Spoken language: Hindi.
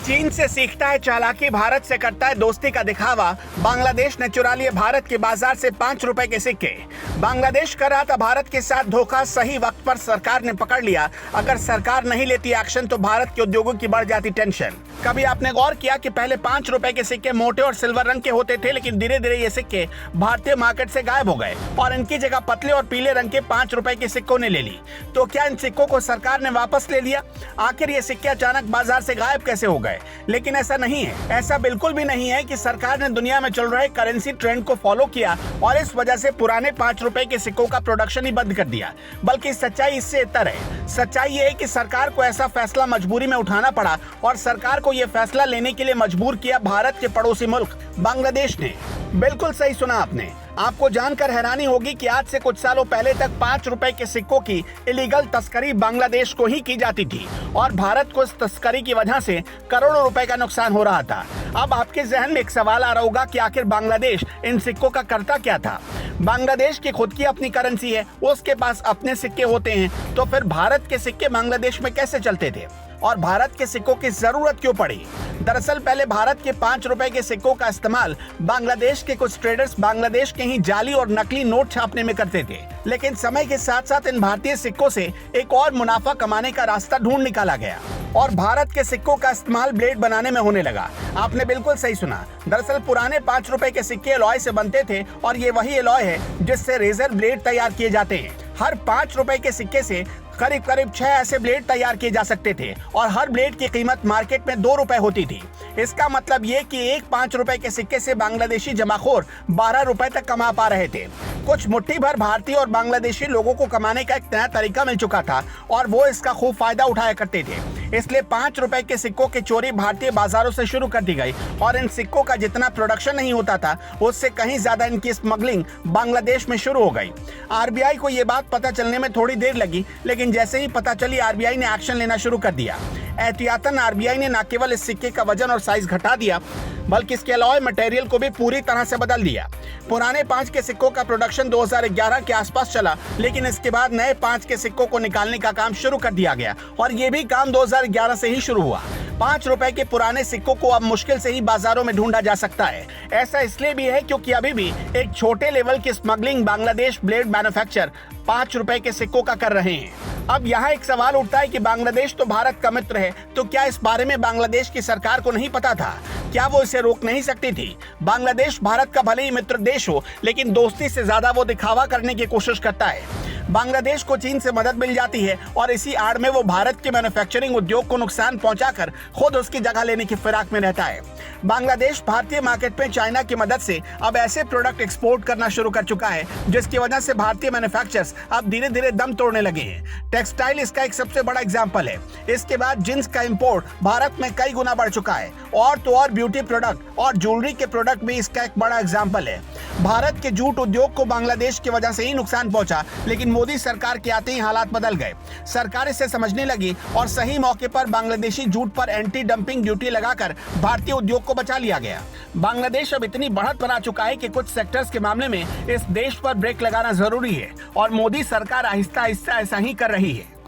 चीन से सीखता है चालाकी, भारत से करता है दोस्ती का दिखावा। बांग्लादेश ने चुरा लिए भारत के बाजार से 5 रुपए के सिक्के। बांग्लादेश कर रहा था भारत के साथ धोखा, सही वक्त पर सरकार ने पकड़ लिया। अगर सरकार नहीं लेती एक्शन तो भारत के उद्योगों की बढ़ जाती टेंशन। कभी आपने गौर किया कि पहले 5 रुपए के सिक्के मोटे और सिल्वर रंग के होते थे, लेकिन धीरे धीरे ये सिक्के भारतीय मार्केट से गायब हो गए और इनकी जगह पतले और पीले रंग के 5 रुपए के सिक्कों ने ले ली। तो क्या इन सिक्कों को सरकार ने वापस ले लिया? आखिर ये सिक्के अचानक बाजार से गायब कैसे हो गए? लेकिन ऐसा नहीं है। ऐसा बिल्कुल भी नहीं है कि सरकार ने दुनिया में चल रहे करेंसी ट्रेंड को फॉलो किया और इस वजह से पुराने 5 रुपए के सिक्कों का प्रोडक्शन ही बंद कर दिया। बल्कि सच्चाई इससे इतर है। सच्चाई ये है कि सरकार को ऐसा फैसला मजबूरी में उठाना पड़ा और सरकार को यह फैसला लेने के लिए मजबूर किया भारत के पड़ोसी मुल्क बांग्लादेश ने। बिल्कुल सही सुना आपने। आपको जानकर हैरानी होगी कि आज से कुछ सालों पहले तक 5 रुपए के सिक्कों की इलीगल तस्करी बांग्लादेश को ही की जाती थी और भारत को इस तस्करी की वजह से करोड़ों रुपए का नुकसान हो रहा था। अब आपके जहन में एक सवाल आ रहा होगा कि आखिर बांग्लादेश इन सिक्कों का करता क्या था? बांग्लादेश की खुद की अपनी करेंसी है, उसके पास अपने सिक्के होते हैं, तो फिर भारत के सिक्के बांग्लादेश में कैसे चलते थे और भारत के सिक्कों की जरूरत क्यों पड़ी? दरअसल पहले भारत के 5 रुपए के सिक्कों का इस्तेमाल बांग्लादेश के कुछ ट्रेडर्स बांग्लादेश के ही जाली और नकली नोट छापने में करते थे। लेकिन समय के साथ साथ इन भारतीय सिक्कों से एक और मुनाफा कमाने का रास्ता ढूंढ निकाला गया और भारत के सिक्कों का इस्तेमाल ब्लेड बनाने में होने लगा। आपने बिल्कुल सही सुना। दरअसल पुराने 5 रुपए के सिक्के एलॉय से बनते थे और ये वही एलॉय है जिससे रेजर ब्लेड तैयार किए जाते हैं। हर 5 रुपए के सिक्के से करीब 6 ऐसे ब्लेड तैयार किए जा सकते थे और हर ब्लेड की कीमत मार्केट में 2 रुपए होती थी। इसका मतलब ये कि एक 5 रुपए के सिक्के से बांग्लादेशी जमाखोर 12 रुपए तक कमा पा रहे थे। कुछ मुट्ठी भर भारतीय और बांग्लादेशी लोगों को कमाने का एक नया तरीका मिल चुका था और वो इसका खूब फायदा उठाया करते थे। इसलिए 5 रुपए के सिक्कों की चोरी भारतीय बाजारों से शुरू कर दी गई और इन सिक्कों का जितना प्रोडक्शन नहीं होता था उससे कहीं ज्यादा इनकी स्मगलिंग बांग्लादेश में शुरू हो गई। आरबीआई को ये बात पता चलने में थोड़ी देर लगी, लेकिन जैसे ही पता चली आरबीआई ने एक्शन लेना शुरू कर दिया। एहतियातन आरबीआई ने न केवल इस सिक्के का वजन और साइज घटा दिया बल्कि इसके अलॉय मटेरियल को भी पूरी तरह से बदल दिया। पुराने 5 के सिक्कों का प्रोडक्शन 2011 के आसपास चला, लेकिन इसके बाद नए 5 के सिक्कों को निकालने का काम शुरू कर दिया गया और ये भी काम 2011 से ही शुरू हुआ। 5 रुपए के पुराने सिक्कों को अब मुश्किल से ही बाजारों में ढूंढा जा सकता है। ऐसा इसलिए भी है क्योंकि अभी भी एक छोटे लेवल की स्मगलिंग बांग्लादेश ब्लेड मैन्युफैक्चर 5 रुपए के सिक्कों का कर रहे हैं। अब यहाँ एक सवाल उठता है कि बांग्लादेश तो भारत का मित्र है, तो क्या इस बारे में बांग्लादेश की सरकार को नहीं पता था? क्या वो इसे रोक नहीं सकती थी? बांग्लादेश भारत का भले ही मित्र देश हो, लेकिन दोस्ती से ज्यादा वो दिखावा करने की कोशिश करता है। बांग्लादेश को चीन से मदद मिल जाती है और इसी आड़ में वो भारत के मैन्युफैक्चरिंग उद्योग को नुकसान पहुंचाकर खुद उसकी जगह लेने की फिराक में रहता है। बांग्लादेश भारतीय मार्केट में चाइना की मदद से अब ऐसे प्रोडक्ट एक्सपोर्ट करना शुरू कर चुका है जिसकी वजह से भारतीय मैन्युफैक्चरर्स अब धीरे धीरे दम तोड़ने लगे हैं। टेक्सटाइल इसका एक सबसे बड़ा एग्जाम्पल है। इसके बाद जींस का इंपोर्ट भारत में कई गुना बढ़ चुका है और तो और ब्यूटी प्रोडक्ट और ज्वेलरी के प्रोडक्ट भी इसका एक बड़ा एग्जाम्पल है। भारत के जूट उद्योग को बांग्लादेश की वजह से ही नुकसान पहुंचा, लेकिन मोदी सरकार के आते ही हालात बदल गए। सरकार इसे समझने लगी और सही मौके पर बांग्लादेशी जूट पर एंटी डंपिंग ड्यूटी लगाकर भारतीय उद्योग को बचा लिया गया। बांग्लादेश अब इतनी बढ़त बना चुका है कि कुछ सेक्टर्स के मामले में इस देश पर ब्रेक लगाना जरूरी है और मोदी सरकार आहिस्ता आहिस्ता ऐसा ही कर रही है।